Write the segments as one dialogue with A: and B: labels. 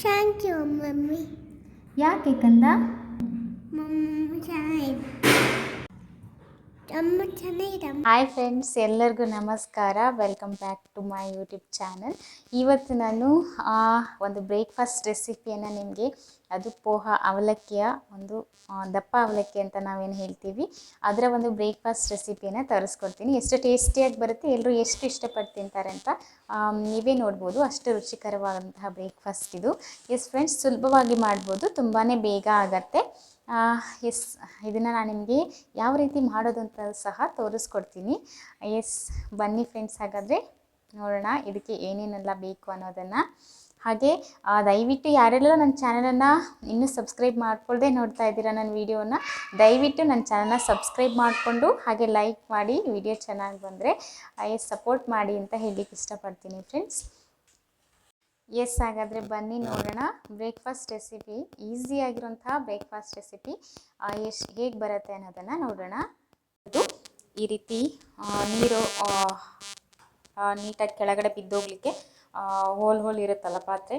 A: Thank you mummy.
B: ಯಾಕೆ ಕಂದ?
A: Mummy ಚೆನ್ನಾಗಿದೆ.
B: ಹಾಯ್ ಫ್ರೆಂಡ್ಸ್, ಎಲ್ಲರಿಗೂ ನಮಸ್ಕಾರ. Welcome back to my YouTube channel. ಇವತ್ತು ನಾನು ಒಂದು ಬ್ರೇಕ್ಫಾಸ್ಟ್ ರೆಸಿಪಿಯನ್ನು ನಿಮಗೆ, ಅದು ಪೋಹ ಅವಲಕ್ಕಿಯ ಒಂದು ದಪ್ಪ ಅವಲಕ್ಕಿ ಅಂತ ನಾವೇನು ಹೇಳ್ತೀವಿ, ಅದರ ಒಂದು ಬ್ರೇಕ್ಫಾಸ್ಟ್ ರೆಸಿಪಿಯನ್ನು ತರಿಸ್ಕೊಡ್ತೀನಿ. ಎಷ್ಟು ಟೇಸ್ಟಿಯಾಗಿ ಬರುತ್ತೆ, ಎಲ್ಲರೂ ಎಷ್ಟು ಇಷ್ಟಪಟ್ಟು ತಿಂತಾರೆ ಅಂತ ನೀವೇ ನೋಡ್ಬೋದು. ಅಷ್ಟು ರುಚಿಕರವಾದಂತಹ ಬ್ರೇಕ್ಫಾಸ್ಟ್ ಇದು. ಎಸ್ ಫ್ರೆಂಡ್ಸ್, ಸುಲಭವಾಗಿ ಮಾಡ್ಬೋದು, ತುಂಬಾ ಬೇಗ ಆಗುತ್ತೆ. ಎಸ್, ಇದನ್ನು ನಾನು ನಿಮಗೆ ಯಾವ ರೀತಿ ಮಾಡೋದು ಅಂತ ಸಹ ತೋರಿಸ್ಕೊಡ್ತೀನಿ. ಎಸ್, ಬನ್ನಿ ಫ್ರೆಂಡ್ಸ್, ಹಾಗಾದರೆ ನೋಡೋಣ ಇದಕ್ಕೆ ಏನೇನೆಲ್ಲ ಬೇಕು ಅನ್ನೋದನ್ನು. ಹಾಗೆ ದಯವಿಟ್ಟು ಯಾರೆಲ್ಲ ನನ್ನ ಚಾನಲನ್ನು ಇನ್ನೂ ಸಬ್ಸ್ಕ್ರೈಬ್ ಮಾಡ್ಕೊಳ್ಳದೆ ನೋಡ್ತಾ ಇದ್ದೀರಾ ನನ್ನ ವೀಡಿಯೋನ, ದಯವಿಟ್ಟು ನನ್ನ ಚಾನಲ್ನ ಸಬ್ಸ್ಕ್ರೈಬ್ ಮಾಡಿಕೊಂಡು ಹಾಗೆ ಲೈಕ್ ಮಾಡಿ, ವಿಡಿಯೋ ಚೆನ್ನಾಗಿ ಬಂದರೆ ಸಪೋರ್ಟ್ ಮಾಡಿ ಅಂತ ಹೇಳಲಿಕ್ಕೆ ಇಷ್ಟಪಡ್ತೀನಿ ಫ್ರೆಂಡ್ಸ್. ಎಸ್, ಹಾಗಾದರೆ ಬನ್ನಿ ನೋಡೋಣ ಬ್ರೇಕ್ಫಾಸ್ಟ್ ರೆಸಿಪಿ, ಈಸಿಯಾಗಿರುವಂತಹ ಬ್ರೇಕ್ಫಾಸ್ಟ್ ರೆಸಿಪಿ ಹೇಗೆ ಬರುತ್ತೆ ಅನ್ನೋದನ್ನು ನೋಡೋಣ. ಅದು ಈ ರೀತಿ ನೀರು ನೀಟಾಗಿ ಕೆಳಗಡೆ ಬಿದ್ದೋಗ್ಲಿಕ್ಕೆ ಹೋಲ್ ಇರುತ್ತಲ್ಲ ಪಾತ್ರೆ,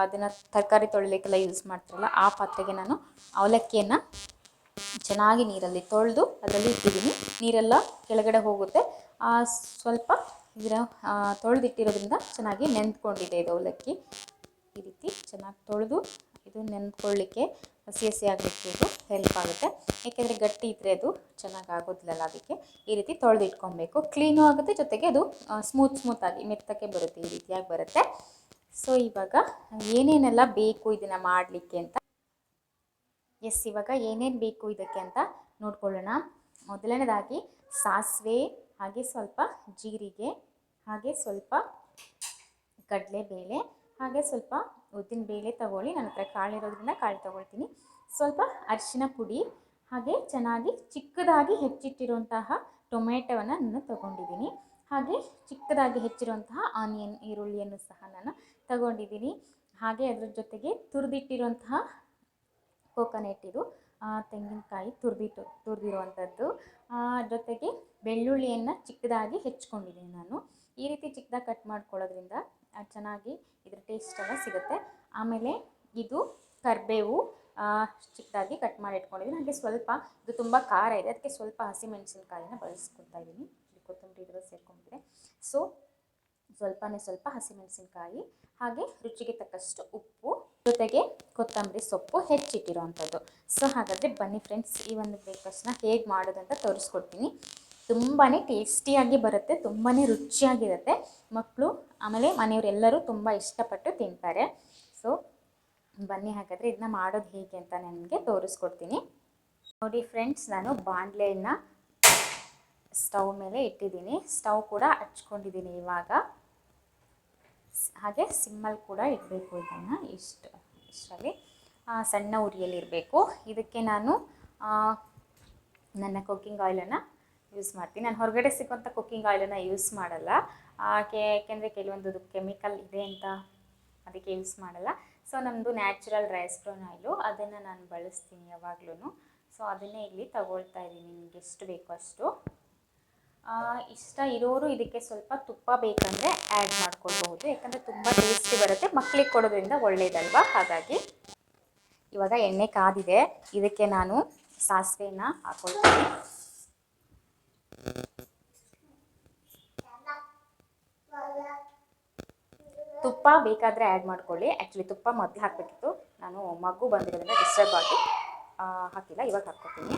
B: ಅದನ್ನು ತರಕಾರಿ ತೊಳಿಲಿಕ್ಕೆಲ್ಲ ಯೂಸ್ ಮಾಡ್ತಾರಲ್ಲ, ಆ ಪಾತ್ರೆಗೆ ನಾನು ಅವಲಕ್ಕಿಯನ್ನು ಚೆನ್ನಾಗಿ ನೀರಲ್ಲಿ ತೊಳೆದು ಅದರಲ್ಲಿ ಇಟ್ಟಿದ್ದೀನಿ. ನೀರೆಲ್ಲ ಕೆಳಗಡೆ ಹೋಗುತ್ತೆ. ಸ್ವಲ್ಪ ಇದರ ತೊಳೆದಿಟ್ಟಿರೋದ್ರಿಂದ ಚೆನ್ನಾಗಿ ನೆಂದ್ಕೊಂಡಿದೆ ಇದು ಅವಲಕ್ಕಿ. ಈ ರೀತಿ ಚೆನ್ನಾಗಿ ತೊಳೆದು ಇದು ನೆಂದ್ಕೊಳ್ಳಿಕ್ಕೆ, ಹಸಿ ಆಗಲಿಕ್ಕೆ ಇದು ಹೆಲ್ಪ್ ಆಗುತ್ತೆ. ಏಕೆಂದರೆ ಗಟ್ಟಿ ಇದ್ದರೆ ಅದು ಚೆನ್ನಾಗಿ ಆಗೋದಿಲ್ಲಲ್ಲ, ಅದಕ್ಕೆ ಈ ರೀತಿ ತೊಳೆದು ಇಟ್ಕೊಬೇಕು. ಕ್ಲೀನು ಆಗುತ್ತೆ, ಜೊತೆಗೆ ಅದು ಸ್ಮೂತಾಗಿ ಮೆತ್ತಕ್ಕೆ ಬರುತ್ತೆ, ಈ ರೀತಿಯಾಗಿ ಬರುತ್ತೆ. ಸೊ ಇವಾಗ ಏನೇನೆಲ್ಲ ಬೇಕು ಇದನ್ನು ಮಾಡಲಿಕ್ಕೆ ಅಂತ, ಎಸ್, ಇವಾಗ ಏನೇನು ಬೇಕು ಇದಕ್ಕೆ ಅಂತ ನೋಡ್ಕೊಳ್ಳೋಣ. ಮೊದಲನೇದಾಗಿ ಸಾಸಿವೆ, ಹಾಗೆ ಸ್ವಲ್ಪ ಜೀರಿಗೆ, ಹಾಗೆ ಸ್ವಲ್ಪ ಕಡಲೆಬೇಳೆ, ಹಾಗೆ ಸ್ವಲ್ಪ ಉದ್ದಿನ ಬೇಳೆ ತಗೊಳ್ಳಿ. ನನ್ನ ಹತ್ರ ಕಾಳಿರೋದ್ರಿಂದ ಕಾಳು ತಗೊಳ್ತೀನಿ. ಸ್ವಲ್ಪ ಅರಿಶಿನ ಪುಡಿ, ಹಾಗೆ ಚೆನ್ನಾಗಿ ಚಿಕ್ಕದಾಗಿ ಹೆಚ್ಚಿಟ್ಟಿರುವಂತಹ ಟೊಮೆಟೊವನ್ನು ನಾನು ತಗೊಂಡಿದ್ದೀನಿ. ಹಾಗೆ ಚಿಕ್ಕದಾಗಿ ಹೆಚ್ಚಿರುವಂತಹ ಆನಿಯನ್, ಈರುಳ್ಳಿಯನ್ನು ಸಹ ನಾನು ತಗೊಂಡಿದ್ದೀನಿ. ಹಾಗೆ ಅದರ ಜೊತೆಗೆ ತುರಿದಿಟ್ಟಿರುವಂತಹ ಕೋಕೋನಟ್, ಇದು ತೆಂಗಿನಕಾಯಿ ತುರಿದಿರುವಂಥದ್ದು, ಜೊತೆಗೆ ಬೆಳ್ಳುಳ್ಳಿಯನ್ನು ಚಿಕ್ಕದಾಗಿ ಹೆಚ್ಕೊಂಡಿದ್ದೀನಿ ನಾನು. ಈ ರೀತಿ ಚಿಕ್ಕದಾಗಿ ಕಟ್ ಮಾಡ್ಕೊಳ್ಳೋದ್ರಿಂದ ಚೆನ್ನಾಗಿ ಇದ್ರ ಟೇಸ್ಟೆಲ್ಲ ಸಿಗುತ್ತೆ. ಆಮೇಲೆ ಇದು ಕರಿಬೇವು ಚಿಕ್ಕದಾಗಿ ಕಟ್ ಮಾಡಿ ಇಟ್ಕೊಂಡಿದ್ದೀನಿ. ಹಾಗೆ ಸ್ವಲ್ಪ, ಇದು ತುಂಬ ಖಾರ ಇದೆ, ಅದಕ್ಕೆ ಸ್ವಲ್ಪ ಹಸಿಮೆಣಸಿನ್ಕಾಯಿನ ಬಳಸ್ಕೊಳ್ತಾ ಇದ್ದೀನಿ. ಕೊತ್ತಂಬರಿ ಇದ್ರ ಸೇರ್ಕೊಂಡಿದೆ, ಸೊ ಸ್ವಲ್ಪ ಹಸಿಮೆಣಸಿನ್ಕಾಯಿ, ಹಾಗೆ ರುಚಿಗೆ ತಕ್ಕಷ್ಟು ಉಪ್ಪು, ಜೊತೆಗೆ ಕೊತ್ತಂಬರಿ ಸೊಪ್ಪು ಹೆಚ್ಚಿಟ್ಟಿರೋವಂಥದ್ದು. ಸೊ ಹಾಗಾದರೆ ಬನ್ನಿ ಫ್ರೆಂಡ್ಸ್, ಈ ಒಂದು ಬ್ರೇಕ್ಫಾಸ್ಟ್ನ ಹೇಗೆ ಮಾಡೋದಂತ ತೋರಿಸ್ಕೊಡ್ತೀನಿ. ತುಂಬಾ ಟೇಸ್ಟಿಯಾಗಿ ಬರುತ್ತೆ, ತುಂಬಾ ರುಚಿಯಾಗಿರುತ್ತೆ. ಮಕ್ಕಳು ಆಮೇಲೆ ಮನೆಯವರೆಲ್ಲರೂ ತುಂಬ ಇಷ್ಟಪಟ್ಟು ತಿಂತಾರೆ. ಸೊ ಬನ್ನಿ ಹಾಗಾದರೆ ಇದನ್ನ ಮಾಡೋದು ಹೇಗೆ ಅಂತ ನನಗೆ ತೋರಿಸ್ಕೊಡ್ತೀನಿ. ನೋಡಿ ಫ್ರೆಂಡ್ಸ್, ನಾನು ಬಾಣಲೆಯನ್ನು ಸ್ಟವ್ ಮೇಲೆ ಇಟ್ಟಿದ್ದೀನಿ. ಸ್ಟವ್ ಕೂಡ ಹಚ್ಕೊಂಡಿದ್ದೀನಿ ಇವಾಗ. ಹಾಗೆ ಸಿಮ್ಮಲ್ಲಿ ಕೂಡ ಇಡಬೇಕು ಇದನ್ನು, ಇಷ್ಟರಲ್ಲಿ ಸಣ್ಣ ಉರಿಯಲ್ಲಿರಬೇಕು. ಇದಕ್ಕೆ ನಾನು ನನ್ನ ಕುಕ್ಕಿಂಗ್ ಆಯಿಲನ್ನು ಯೂಸ್ ಮಾಡ್ತೀನಿ. ನಾನು ಹೊರಗಡೆ ಸಿಗುವಂಥ ಕುಕ್ಕಿಂಗ್ ಆಯಿಲನ್ನು ಯೂಸ್ ಮಾಡಲ್ಲ, ಏಕೆಂದರೆ ಕೆಲವೊಂದು ಕೆಮಿಕಲ್ ಇದೆ ಅಂತ ಅದಕ್ಕೆ ಯೂಸ್ ಮಾಡಲ್ಲ. ಸೊ ನಮ್ಮದು ನ್ಯಾಚುರಲ್ ರೈಸ್ ಬ್ರೌನ್ ಆಯಿಲು, ಅದನ್ನು ನಾನು ಬಳಸ್ತೀನಿ ಯಾವಾಗಲೂ. ಸೊ ಅದನ್ನೇ ಇಲ್ಲಿ ತಗೊಳ್ತಾ ಇದ್ದೀನಿ, ನಿಮಗೆ ಎಷ್ಟು ಬೇಕೋ ಅಷ್ಟು. ಇಷ್ಟ ಇರೋರು ಇದಕ್ಕೆ ಸ್ವಲ್ಪ ತುಪ್ಪ ಬೇಕಂದರೆ ಆ್ಯಡ್ ಮಾಡ್ಕೊಳ್ಬಹುದು, ಯಾಕಂದರೆ ತುಂಬ ಟೇಸ್ಟಿ ಬರುತ್ತೆ, ಮಕ್ಕಳಿಗೆ ಕೊಡೋದ್ರಿಂದ ಒಳ್ಳೆಯದಲ್ವಾ. ಹಾಗಾಗಿ ಇವಾಗ ಎಣ್ಣೆ ಕಾದಿದೆ, ಇದಕ್ಕೆ ನಾನು ಸಾಸಿವೆನ ಹಾಕ್ಕೊಳ್ತೀನಿ. ತುಪ್ಪ ಬೇಕಾದರೆ ಆ್ಯಡ್ ಮಾಡ್ಕೊಳ್ಳಿ. ಆ್ಯಕ್ಚುಲಿ ತುಪ್ಪ ಮೊದಲು ಹಾಕಬೇಕಿತ್ತು, ನಾನು ಮಗು ಬಂದಿರೋದ್ರಿಂದ ಡಿಸ್ಟರ್ಬ್ ಆಗಿ ಹಾಕಿಲ್ಲ. ಇವಾಗ ಹಾಕ್ಕೊತೀನಿ.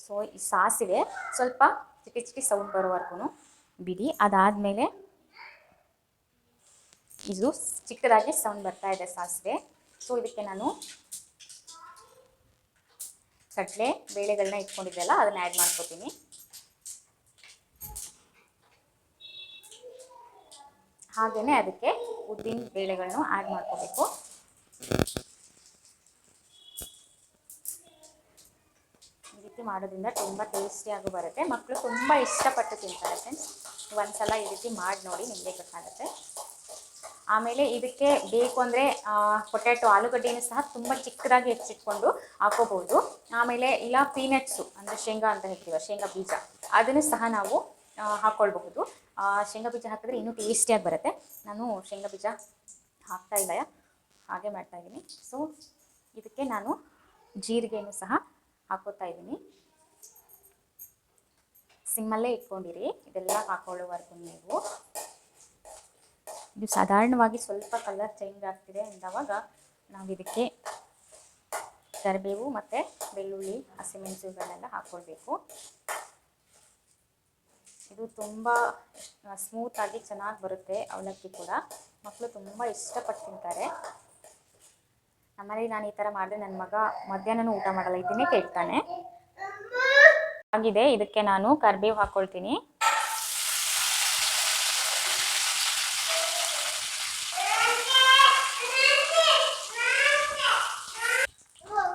B: ಸೊ ಈ ಸಾಸಿವೆ ಸ್ವಲ್ಪ ಚಿಟಿ ಸೌಂಡ್ ಬರೋವರೆಗೂ ಬಿಡಿ. ಅದಾದಮೇಲೆ ಇದು ಚಿಕ್ಕದಾಗಿ ಸೌಂಡ್ ಬರ್ತಾ ಇದೆ ಸಾಸಿವೆ. ಸೊ ಇದಕ್ಕೆ ನಾನು ಕಡಲೆ ಬೇಳೆಗಳನ್ನ ಇಟ್ಕೊಂಡಿದ್ದೆಲ್ಲ ಅದನ್ನು ಆ್ಯಡ್ ಮಾಡ್ಕೊತೀನಿ. ಹಾಗೆಯೇ ಅದಕ್ಕೆ ಉದ್ದಿನ ಬೇಳೆಗಳನ್ನು ಆ್ಯಡ್ ಮಾಡ್ಕೋಬೇಕು. ಈ ರೀತಿ ಮಾಡೋದ್ರಿಂದ ತುಂಬ ಟೇಸ್ಟಿಯಾಗಿ ಬರುತ್ತೆ, ಮಕ್ಕಳು ತುಂಬ ಇಷ್ಟಪಟ್ಟು ತಿಂತಾರೆ ಫ್ರೆಂಡ್ಸ್. ಒಂದ್ಸಲ ಈ ರೀತಿ ಮಾಡಿ ನೋಡಿ, ನಿಮಗೆ ಗೊತ್ತಾಗುತ್ತೆ. ಆಮೇಲೆ ಇದಕ್ಕೆ ಬೇಕು ಅಂದರೆ ಪೊಟ್ಯಾಟೊ ಆಲೂಗಡ್ಡೆಯನ್ನು ಸಹ ತುಂಬ ಚಿಕ್ಕದಾಗಿ ಹೆಚ್ಚಿಟ್ಕೊಂಡು ಹಾಕೋಬಹುದು. ಆಮೇಲೆ ಇಲ್ಲ ಪೀನಟ್ಸು ಅಂದರೆ ಶೇಂಗಾ ಅಂತ ಹೇಳ್ತೀವಿ, ಶೇಂಗಾ ಬೀಜ, ಅದನ್ನು ಸಹ ನಾವು ಹಾಕ್ಕೊಳ್ಬಹುದು. ಶೇಂಗಾ ಬೀಜ ಹಾಕಿದ್ರೆ ಇನ್ನೂ ಟೇಸ್ಟಿಯಾಗಿ ಬರುತ್ತೆ. ನಾನು ಶೇಂಗಾ ಬೀಜ ಹಾಕ್ತಾ ಇಲ್ಲ, ಹಾಗೆ ಮಾಡ್ತಾ ಇದ್ದೀನಿ. ಸೊ ಇದಕ್ಕೆ ನಾನು ಜೀರಿಗೆಯನ್ನು ಸಹ ಹಾಕೋತಾ ಇದ್ದೀನಿ. ಸಿಮ್ಮಲ್ಲೇ ಇಟ್ಕೊಂಡಿರಿ ಇದೆಲ್ಲ ಹಾಕೊಳ್ಳುವವರೆಗೂ ನೀವು. ಇದು ಸಾಧಾರಣವಾಗಿ ಸ್ವಲ್ಪ ಕಲರ್ ಚೇಂಜ್ ಆಗ್ತಿದೆ ಅಂದವಾಗ ನಾವು ಇದಕ್ಕೆ ಕರಿಬೇವು ಮತ್ತು ಬೆಳ್ಳುಳ್ಳಿ, ಹಸಿಮೆಣಸುಗಳನ್ನೆಲ್ಲ ಹಾಕ್ಕೊಳ್ಬೇಕು. ಇದು ತುಂಬ ಸ್ಮೂತಾಗಿ ಚೆನ್ನಾಗಿ ಬರುತ್ತೆ. ಅವಲಕ್ಕಿ ಕೂಡ ಮಕ್ಕಳು ತುಂಬ ಇಷ್ಟಪಟ್ಟು ತಿಂತಾರೆ. ನಮ್ಮನೇಲಿ ನಾನು ಈ ಥರ ಮಾಡಿದ್ರೆ ನನ್ನ ಮಗ ಮಧ್ಯಾಹ್ನನೂ ಊಟ ಮಾಡಲ್ಲ, ಇದನ್ನೇ ಕೇಳ್ತಾನೆ. ಆಗಿದೆ, ಇದಕ್ಕೆ ನಾನು ಕರಿಬೇವು ಹಾಕ್ಕೊಳ್ತೀನಿ.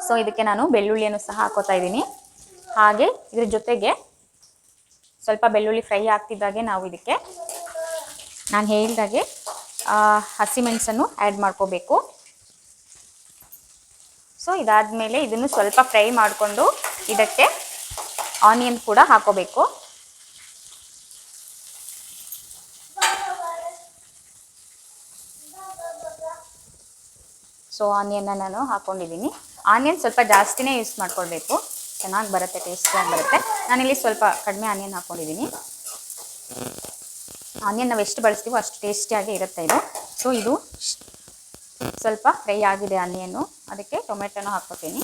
B: ಸೊ ಇದಕ್ಕೆ ನಾನು ಬೆಳ್ಳುಳ್ಳಿಯನ್ನು ಸಹ ಹಾಕೋತಾ ಇದ್ದೀನಿ. ಹಾಗೆ ಇದ್ರ ಜೊತೆಗೆ ಸ್ವಲ್ಪ ಬೆಳ್ಳುಳ್ಳಿ ಫ್ರೈ ಆಗ್ತಿದ್ದಾಗೆ ನಾವು ಇದಕ್ಕೆ ನಾನು ಹೇಳಿದಾಗೆ ಹಸಿಮೆಣಸನ್ನು ಆ್ಯಡ್ ಮಾಡ್ಕೋಬೇಕು. ಸೊ ಇದಾದಮೇಲೆ ಇದನ್ನು ಸ್ವಲ್ಪ ಫ್ರೈ ಮಾಡಿಕೊಂಡು ಇದಕ್ಕೆ ಆನಿಯನ್ ಕೂಡ ಹಾಕೋಬೇಕು. ಸೊ ಆನಿಯನ್ನ ನಾನು ಹಾಕ್ಕೊಂಡಿದ್ದೀನಿ. ಆನಿಯನ್ ಸ್ವಲ್ಪ ಜಾಸ್ತಿನೇ ಯೂಸ್ ಮಾಡ್ಕೊಳ್ಬೇಕು, ಚೆನ್ನಾಗಿ ಬರುತ್ತೆ, ಟೇಸ್ಟಿಯಾಗಿ ಬರುತ್ತೆ. ನಾನಿಲ್ಲಿ ಸ್ವಲ್ಪ ಕಡಿಮೆ ಆನಿಯನ್ ಹಾಕ್ಕೊಂಡಿದ್ದೀನಿ. ಆನಿಯನ್ ನಾವು ಎಷ್ಟು ಬಳಸ್ತೀವೋ ಅಷ್ಟು ಟೇಸ್ಟಿಯಾಗಿ ಇರುತ್ತೆ ಇದು. ಸೊ ಇದು ಸ್ವಲ್ಪ ಫ್ರೈ ಆಗಿದೆ ಆನಿಯನ್ನು, ಅದಕ್ಕೆ ಟೊಮೆಟೊನ ಹಾಕ್ಕೊತೀನಿ.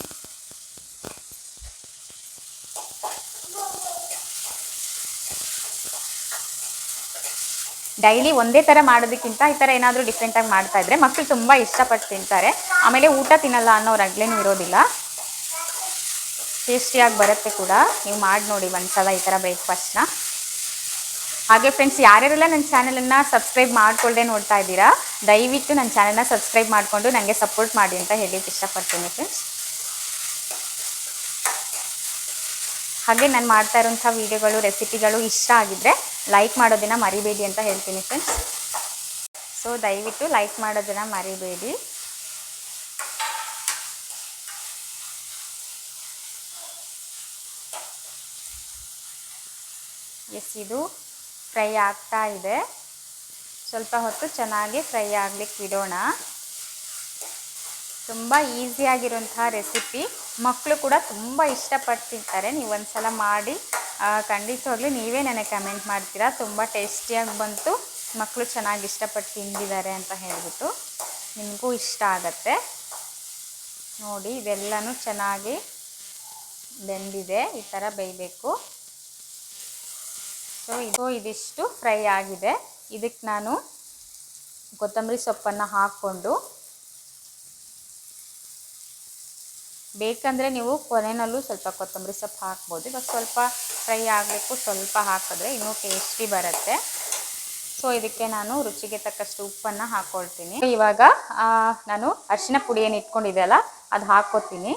B: ಡೈಲಿ ಒಂದೇ ಥರ ಮಾಡೋದಕ್ಕಿಂತ ಈ ಥರ ಏನಾದರೂ ಡಿಫ್ರೆಂಟಾಗಿ ಮಾಡ್ತಾ ಇದ್ರೆ ಮಕ್ಕಳು ತುಂಬ ಇಷ್ಟಪಟ್ಟು ತಿಂತಾರೆ. ಆಮೇಲೆ ಊಟ ತಿನ್ನಲ್ಲ ಅನ್ನೋ ರಗ್ಲೇನೂ ಇರೋದಿಲ್ಲ, ಟೇಸ್ಟಿಯಾಗಿ ಬರುತ್ತೆ ಕೂಡ. ನೀವು ಮಾಡಿ ನೋಡಿ ಒಂದ್ಸಲ ಈ ಥರ ಬ್ರೇಕ್ಫಾಸ್ಟ್ನ. ಹಾಗೆ ಫ್ರೆಂಡ್ಸ್, ಯಾರ್ಯಾರೆಲ್ಲ ನನ್ನ ಚಾನಲನ್ನು ಸಬ್ಸ್ಕ್ರೈಬ್ ಮಾಡ್ಕೊಳ್ಳದೆ ನೋಡ್ತಾ ಇದ್ದೀರಾ, ದಯವಿಟ್ಟು ನನ್ನ ಚಾನಲ್ನ ಸಬ್ಸ್ಕ್ರೈಬ್ ಮಾಡಿಕೊಂಡು ನನಗೆ ಸಪೋರ್ಟ್ ಮಾಡಿ ಅಂತ ಹೇಳಲಿಕ್ಕೆ ಇಷ್ಟಪಡ್ತೀನಿ ಫ್ರೆಂಡ್ಸ್. ಹಾಗೆ ನಾನು ಮಾಡ್ತಾ ಇರೋಂಥ ವೀಡಿಯೋಗಳು, ರೆಸಿಪಿಗಳು ಇಷ್ಟ ಆಗಿದ್ದರೆ ಲೈಕ್ ಮಾಡೋದನ್ನು ಮರಿಬೇಡಿ ಅಂತ ಹೇಳ್ತೀನಿ ಫ್ರೆಂಡ್ಸ್. ಸೊ ದಯವಿಟ್ಟು ಲೈಕ್ ಮಾಡೋದನ್ನು ಮರಿಬೇಡಿ. ಇದು ಫ್ರೈ ಆಗ್ತಾ ಇದೆ, ಸ್ವಲ್ಪ ಹೊತ್ತು ಚೆನ್ನಾಗಿ ಫ್ರೈ ಆಗ್ಲಿಕ್ಕೆ ಬಿಡೋಣ. ತುಂಬ ಈಸಿಯಾಗಿರುವಂಥ ರೆಸಿಪಿ, ಮಕ್ಕಳು ಕೂಡ ತುಂಬ ಇಷ್ಟಪಟ್ಟು ತಿಂತಾರೆ. ನೀವು ಒಂದ್ಸಲ ಮಾಡಿ ಖಂಡಿತವಾಗ್ಲೂ ನೀವೇ ನನಗೆ ಕಮೆಂಟ್ ಮಾಡ್ತೀರಾ, ತುಂಬ ಟೇಸ್ಟಿಯಾಗಿ ಬಂತು, ಮಕ್ಕಳು ಚೆನ್ನಾಗಿ ಇಷ್ಟಪಟ್ಟು ತಿಂದಿದ್ದಾರೆ ಅಂತ ಹೇಳಿಬಿಟ್ಟು. ನಿಮಗೂ ಇಷ್ಟ ಆಗತ್ತೆ ನೋಡಿ. ಇದೆಲ್ಲನೂ ಚೆನ್ನಾಗಿ ಬೆಂದಿದೆ, ಈ ಥರ ಬೇಯಬೇಕು. ಸೊ ಇದಿಷ್ಟು ಫ್ರೈ ಆಗಿದೆ. ಇದಕ್ಕೆ ನಾನು ಕೊತ್ತಂಬರಿ ಸೊಪ್ಪನ್ನು ಹಾಕ್ಕೊಂಡು, ಬೇಕಂದರೆ ನೀವು ಕೊನೆಯಲ್ಲೂ ಸ್ವಲ್ಪ ಕೊತ್ತಂಬರಿ ಸೊಪ್ಪು ಹಾಕ್ಬೋದು. ಇವಾಗ ಸ್ವಲ್ಪ ಫ್ರೈ ಆಗಬೇಕು, ಸ್ವಲ್ಪ ಹಾಕಿದ್ರೆ ಇನ್ನೂ ಟೇಸ್ಟಿ ಬರುತ್ತೆ. ಸೊ ಇದಕ್ಕೆ ನಾನು ರುಚಿಗೆ ತಕ್ಕಷ್ಟು ಉಪ್ಪನ್ನು ಹಾಕ್ಕೊಳ್ತೀನಿ. ಇವಾಗ ನಾನು ಅರಿಶಿನ ಪುಡಿ ಏನು ಇಟ್ಕೊಂಡಿದೆಯಲ್ಲ ಅದು ಹಾಕ್ಕೊತೀನಿ.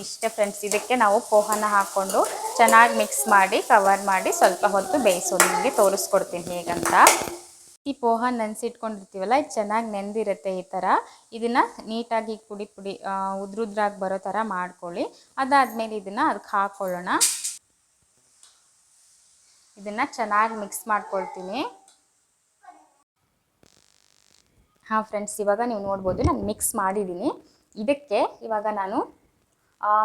B: ಇಷ್ಟೇ ಫ್ರೆಂಡ್ಸ್. ಇದಕ್ಕೆ ನಾವು ಪೋಹನ ಹಾಕ್ಕೊಂಡು ಚೆನ್ನಾಗಿ ಮಿಕ್ಸ್ ಮಾಡಿ ಕವರ್ ಮಾಡಿ ಸ್ವಲ್ಪ ಹೊತ್ತು ಬೇಯಿಸೋದು. ನಿಮಗೆ ತೋರಿಸ್ಕೊಡ್ತೀನಿ ಹೇಗಂತ. ಈ ಪೋಹ ನೆನೆಸಿಟ್ಕೊಂಡಿರ್ತೀವಲ್ಲ, ಇದು ಚೆನ್ನಾಗಿ ನೆಂದಿರುತ್ತೆ. ಈ ಥರ ಇದನ್ನು ನೀಟಾಗಿ ಪುಡಿ ಉದ್ರುದ್ರಾಗಿ ಬರೋ ಥರ ಮಾಡ್ಕೊಳ್ಳಿ. ಅದಾದಮೇಲೆ ಇದನ್ನು ಅದಕ್ಕೆ ಹಾಕ್ಕೊಳ್ಳೋಣ. ಇದನ್ನು ಚೆನ್ನಾಗಿ ಮಿಕ್ಸ್ ಮಾಡ್ಕೊಳ್ತೀನಿ. ಹಾಂ ಫ್ರೆಂಡ್ಸ್, ಇವಾಗ ನೀವು ನೋಡ್ಬೋದು ನಾನು ಮಿಕ್ಸ್ ಮಾಡಿದ್ದೀನಿ. ಇದಕ್ಕೆ ಇವಾಗ ನಾನು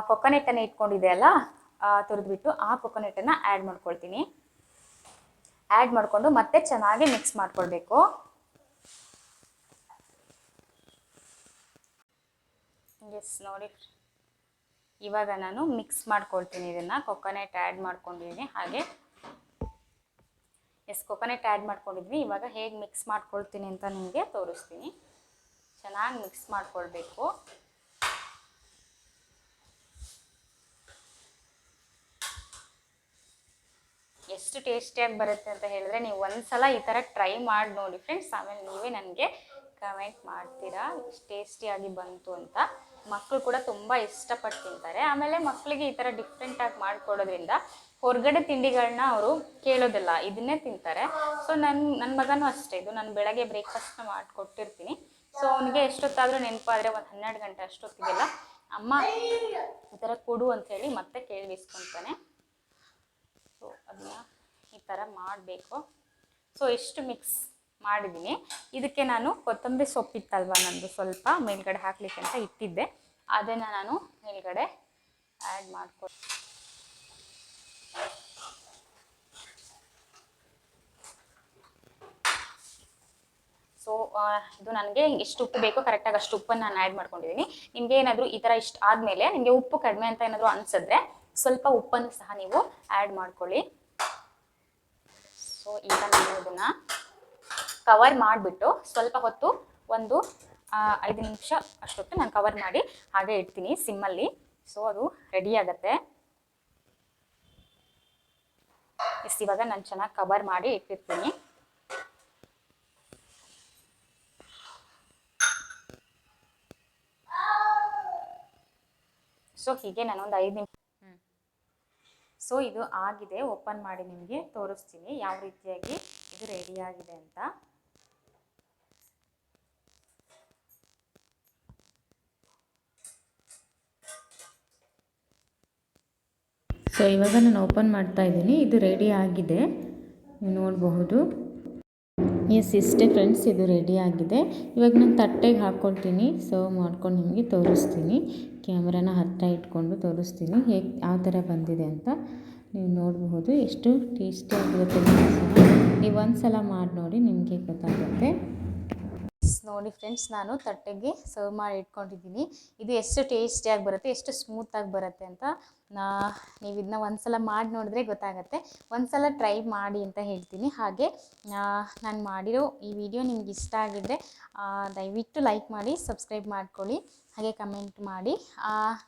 B: ಕೊಕೊನೆಟನ್ನು ಇಟ್ಕೊಂಡಿದೆಯಲ್ಲ ತುರಿದ್ಬಿಟ್ಟು, ಆ ಕೊಕೊನೆಟನ್ನು ಆ್ಯಡ್ ಮಾಡ್ಕೊಳ್ತೀನಿ. ಆ್ಯಡ್ ಮಾಡಿಕೊಂಡು ಮತ್ತೆ ಚೆನ್ನಾಗಿ ಮಿಕ್ಸ್ ಮಾಡ್ಕೊಳ್ಬೇಕು. ಎಸ್ ನೋಡಿ, ಇವಾಗ ನಾನು ಮಿಕ್ಸ್ ಮಾಡ್ಕೊಳ್ತೀನಿ. ಇದನ್ನು ಕೊಕೊನೆಟ್ ಆ್ಯಡ್ ಮಾಡ್ಕೊಂಡಿದ್ದೀನಿ. ಹಾಗೆ ಕೊಕೊನೆಟ್ ಆ್ಯಡ್ ಮಾಡ್ಕೊಂಡಿದ್ವಿ. ಇವಾಗ ಹೇಗೆ ಮಿಕ್ಸ್ ಮಾಡ್ಕೊಳ್ತೀನಿ ಅಂತ ನಿಮಗೆ ತೋರಿಸ್ತೀನಿ. ಚೆನ್ನಾಗಿ ಮಿಕ್ಸ್ ಮಾಡ್ಕೊಳ್ಬೇಕು. ಎಷ್ಟು ಟೇಸ್ಟಿಯಾಗಿ ಬರುತ್ತೆ ಅಂತ ಹೇಳಿದ್ರೆ ನೀವು ಒಂದ್ಸಲ ಈ ಥರ ಟ್ರೈ ಮಾಡಿ ನೋಡಿ ಫ್ರೆಂಡ್ಸ್. ಆಮೇಲೆ ನೀವೇ ನನಗೆ ಕಮೆಂಟ್ ಮಾಡ್ತೀರಾ ಎಷ್ಟು ಟೇಸ್ಟಿಯಾಗಿ ಬಂತು ಅಂತ. ಮಕ್ಕಳು ಕೂಡ ತುಂಬ ಇಷ್ಟಪಟ್ಟು ತಿಂತಾರೆ. ಆಮೇಲೆ ಮಕ್ಕಳಿಗೆ ಈ ಥರ ಡಿಫ್ರೆಂಟಾಗಿ ಮಾಡಿಕೊಡೋದ್ರಿಂದ ಹೊರಗಡೆ ತಿಂಡಿಗಳನ್ನ ಅವರು ಕೇಳೋದಿಲ್ಲ, ಇದನ್ನೇ ತಿಂತಾರೆ. ಸೊ ನನ್ನ ಮಗನೂ ಅಷ್ಟೇ, ಇದು ನಾನು ಬೆಳಗ್ಗೆ ಬ್ರೇಕ್ಫಾಸ್ಟ್ನ ಮಾಡಿಕೊಟ್ಟಿರ್ತೀನಿ. ಸೊ ಅವನಿಗೆ ಎಷ್ಟೊತ್ತಾದರೂ ನೆನಪಾದರೆ ಒಂದು 12 ಗಂಟೆ ಅಷ್ಟೊತ್ತಿಗೆಲ್ಲ ಅಮ್ಮ ಈ ಥರ ಕೊಡು ಅಂಥೇಳಿ ಮತ್ತೆ ಕೇಳಿಸ್ಕೊತಾನೆ. ಸೊ ಅದನ್ನು ಈ ಥರ ಮಾಡಬೇಕು. ಸೊ ಎಷ್ಟು ಮಿಕ್ಸ್ ಮಾಡಿದ್ದೀನಿ. ಇದಕ್ಕೆ ನಾನು ಕೊತ್ತಂಬರಿ ಸೊಪ್ಪಿತ್ತಲ್ವ ನಂದು ಸ್ವಲ್ಪ ಮೇಲ್ಗಡೆ ಹಾಕಲಿಕ್ಕೆ ಅಂತ ಇಟ್ಟಿದ್ದೆ, ಅದನ್ನು ನಾನು ಮೇಲ್ಗಡೆ ಆ್ಯಡ್ ಮಾಡ್ಕೊಳ್ತೀನಿ. ಸೊ ಇದು ನನಗೆ ಎಷ್ಟು ಉಪ್ಪು ಬೇಕೋ ಕರೆಕ್ಟಾಗಿ ಅಷ್ಟು ಉಪ್ಪನ್ನು ನಾನು ಆ್ಯಡ್ ಮಾಡ್ಕೊಂಡಿದ್ದೀನಿ. ನಿಮಗೆ ಏನಾದರೂ ಈ ಥರ ಇಷ್ಟು ಆದಮೇಲೆ ನಿಮಗೆ ಉಪ್ಪು ಕಡಿಮೆ ಅಂತ ಏನಾದರೂ ಅನಿಸಿದ್ರೆ ಸ್ವಲ್ಪ ಉಪ್ಪನ್ನು ಸಹ ನೀವು ಆ್ಯಡ್ ಮಾಡ್ಕೊಳ್ಳಿ. ಸೊ ಈಗ ನಾನು ಇದನ್ನು ಕವರ್ ಮಾಡಿಬಿಟ್ಟು ಸ್ವಲ್ಪ ಹೊತ್ತು ಒಂದು 5 ನಿಮಿಷ ಅಷ್ಟೊತ್ತು ನಾನು ಕವರ್ ಮಾಡಿ ಹಾಗೆ ಇಡ್ತೀನಿ ಸಿಮ್ಮಲ್ಲಿ. ಸೊ ಅದು ರೆಡಿ ಆಗುತ್ತೆ. ಇವಾಗ ನಾನು ಚೆನ್ನಾಗಿ ಕವರ್ ಮಾಡಿ ಇಟ್ಟಿರ್ತೀನಿ. ಸೊ ಹೀಗೆ ನಾನೊಂದು 5 ನಿಮಿಷ ಸೊ ಇದು ಆಗಿದೆ. ಓಪನ್ ಮಾಡಿ ನಿಮಗೆ ತೋರಿಸ್ತೀನಿ ಯಾವ ರೀತಿಯಾಗಿ ಇದು ರೆಡಿ ಆಗಿದೆ ಅಂತ. ಸೊ ಇವಾಗ ನಾನು ಓಪನ್ ಮಾಡ್ತಾ ಇದ್ದೀನಿ. ಇದು ರೆಡಿ ಆಗಿದೆ, ನೀವು ನೋಡಬಹುದು. ಎಸ್ ಇಷ್ಟೇ ಫ್ರೆಂಡ್ಸ್, ಇದು ರೆಡಿ ಆಗಿದೆ. ಇವಾಗ ನಾನು ತಟ್ಟೆಗೆ ಹಾಕ್ಕೊಳ್ತೀನಿ, ಸರ್ವ್ ಮಾಡ್ಕೊಂಡು ನಿಮಗೆ ತೋರಿಸ್ತೀನಿ. ಕ್ಯಾಮ್ರಾನ ಹತ್ತಿರ ಇಟ್ಕೊಂಡು ತೋರಿಸ್ತೀನಿ ಹೇಗೆ ಯಾವ ಥರ ಬಂದಿದೆ ಅಂತ. ನೀವು ನೋಡಬಹುದು ಎಷ್ಟು ಟೇಸ್ಟಿಯಾಗಿರುತ್ತೆ. ನೀವು ಒಂದು ಸಲ ಮಾಡಿ ನೋಡಿ, ನಿಮಗೆ ಗೊತ್ತಾಗುತ್ತೆ. ನೋಡಿ ಫ್ರೆಂಡ್ಸ್, ನಾನು ತಟ್ಟೆಗೆ ಸರ್ವ್ ಮಾಡಿ ಇಟ್ಕೊಂಡಿದ್ದೀನಿ. ಇದು ಎಷ್ಟು ಟೇಸ್ಟಿಯಾಗಿ ಬರುತ್ತೆ, ಎಷ್ಟು ಸ್ಮೂತಾಗಿ ಬರುತ್ತೆ ಅಂತ ನೀವು ಇದನ್ನ ಒಂದು ಸಲ ಮಾಡಿ ನೋಡಿದ್ರೆ ಗೊತ್ತಾಗುತ್ತೆ. ಒಂದು ಸಲ ಟ್ರೈ ಮಾಡಿ ಅಂತ ಹೇಳ್ತೀನಿ. ಹಾಗೆ ನಾನು ಮಾಡಿರೋ ಈ ವಿಡಿಯೋ ನಿಮ್ಗೆ ಇಷ್ಟ ಆಗಿದ್ದರೆ ದಯವಿಟ್ಟು ಲೈಕ್ ಮಾಡಿ, ಸಬ್ಸ್ಕ್ರೈಬ್ ಮಾಡ್ಕೊಳ್ಳಿ, ಹಾಗೆ ಕಮೆಂಟ್ ಮಾಡಿ.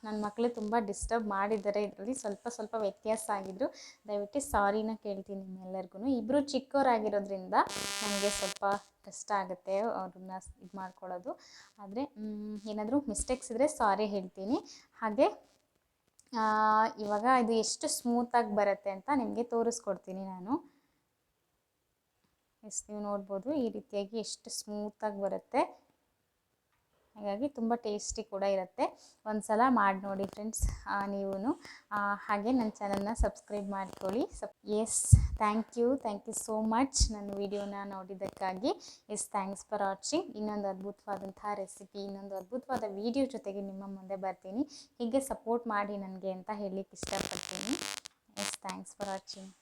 B: ನನ್ನ ಮಕ್ಕಳು ತುಂಬ ಡಿಸ್ಟರ್ಬ್ ಮಾಡಿದ್ದಾರೆ, ಇದರಲ್ಲಿ ಸ್ವಲ್ಪ ವ್ಯತ್ಯಾಸ ಆಗಿದ್ರು. ದಯವಿಟ್ಟು ಸಾರಿನ ಕೇಳ್ತೀನಿ ನಿಮ್ಮೆಲ್ಲರಿಗೂ. ಇಬ್ಬರು ಚಿಕ್ಕವರಾಗಿರೋದ್ರಿಂದ ನನಗೆ ಸ್ವಲ್ಪ ಕಷ್ಟ ಆಗುತ್ತೆ ಅವ್ರನ್ನ ಇದು ಮಾಡ್ಕೊಳ್ಳೋದು. ಆದರೆ ಏನಾದರೂ ಮಿಸ್ಟೇಕ್ಸ್ ಇದ್ದರೆ ಸಾರಿ ಹೇಳ್ತೀನಿ. ಹಾಗೆ ಇವಾಗ ಇದು ಎಷ್ಟು ಸ್ಮೂತಾಗಿ ಬರುತ್ತೆ ಅಂತ ನಿಮಗೆ ತೋರಿಸ್ಕೊಡ್ತೀನಿ ನಾನು. ನೀವು ನೋಡ್ಬೋದು ಈ ರೀತಿಯಾಗಿ ಎಷ್ಟು ಸ್ಮೂತಾಗಿ ಬರುತ್ತೆ. ಹಾಗಾಗಿ ತುಂಬ ಟೇಸ್ಟಿ ಕೂಡ ಇರುತ್ತೆ. ಒಂದು ಸಲ ಮಾಡಿ ನೋಡಿ ಫ್ರೆಂಡ್ಸ್ ನೀವು. ಹಾಗೆ ನನ್ನ ಚಾನಲ್ನ ಸಬ್ಸ್ಕ್ರೈಬ್ ಮಾಡ್ಕೊಳ್ಳಿ. Yes thank you so much ನನ್ನ ವಿಡಿಯೋನ ನೋಡಿದ್ದಕ್ಕಾಗಿ. Yes thanks for watching. ಇನ್ನೊಂದು ಅದ್ಭುತವಾದಂಥ ರೆಸಿಪಿ, ಇನ್ನೊಂದು ಅದ್ಭುತವಾದ ವಿಡಿಯೋ ಜೊತೆಗೆ ನಿಮ್ಮ ಮುಂದೆ ಬರ್ತೀನಿ. ಹೀಗೆ ಸಪೋರ್ಟ್ ಮಾಡಿ ನನಗೆ ಅಂತ ಹೇಳಲಿಕ್ಕೆ ಇಷ್ಟಪಡ್ತೀನಿ. Yes thanks for watching.